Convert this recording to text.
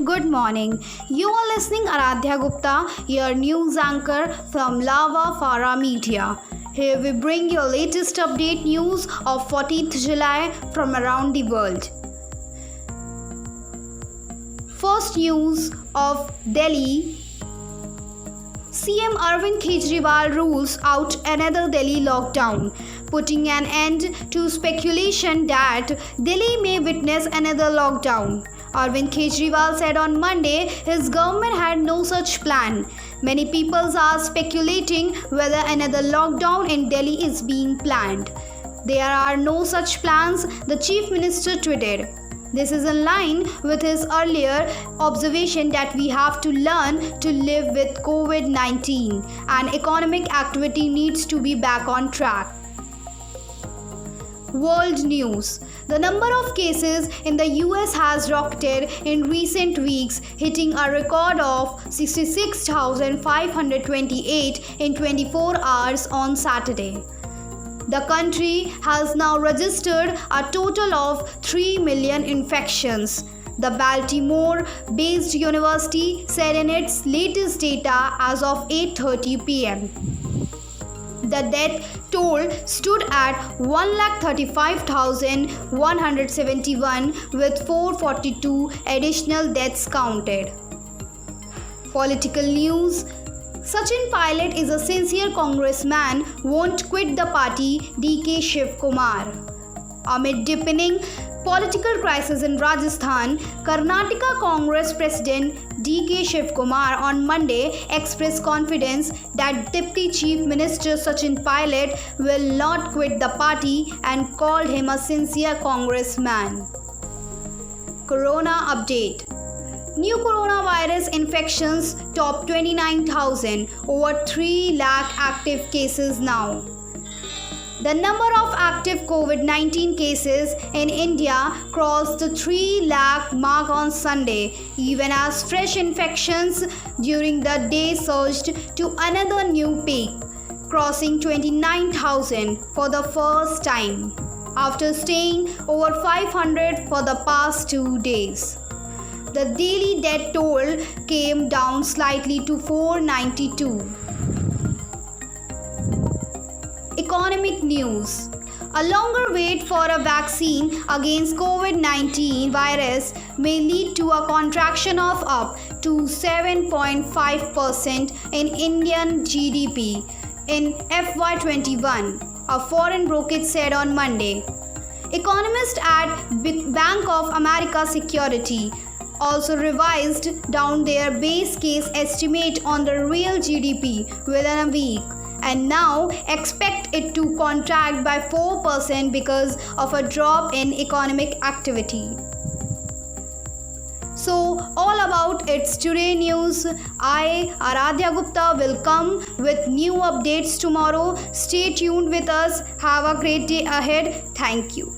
Good morning. You are listening Aradhya Gupta, your news anchor from Lava Farah Media. Here we bring your latest update news of 14th July from around the world. First news of Delhi. CM Arvind Kejriwal rules out another Delhi lockdown, putting an end to speculation that Delhi may witness another lockdown. Arvind Kejriwal said on Monday his government had no such plan. Many people are speculating whether another lockdown in Delhi is being planned. There are no such plans, the Chief Minister tweeted. This is in line with his earlier observation that we have to learn to live with COVID-19 and economic activity needs to be back on track. World news. The number of cases in the US has rocketed in recent weeks, hitting a record of 66,528 in 24 hours on Saturday. The country has now registered a total of 3 million infections. The Baltimore-based university said in its latest data as of 8:30 p.m. The death toll stood at 135,171 with 442 additional deaths counted. Political news. Sachin Pilot is a sincere congressman, won't quit the party, DK Shiv Kumar. Amid deepening political crisis in Rajasthan, Karnataka Congress President DK Shiv Kumar on Monday expressed confidence that Deputy Chief Minister Sachin Pilot will not quit the party and called him a sincere congressman. Corona update. New coronavirus infections top 29,000, over 3 lakh active cases now. The number of active COVID-19 cases in India crossed the 3 lakh mark on Sunday, even as fresh infections during the day surged to another new peak, crossing 29,000 for the first time, after staying over 500 for the past 2 days. The daily death toll came down slightly to 492. Economic news. A longer wait for a vaccine against COVID-19 virus may lead to a contraction of up to 7.5% in Indian GDP in FY21, a foreign brokerage said on Monday. Economists at Bank of America Security also revised down their base case estimate on the real GDP within a week and now expect it to contract by 4% because of a drop in economic activity. So, all about it's today news. I, Aradhya Gupta, will come with new updates tomorrow. Stay tuned with us. Have a great day ahead. Thank you.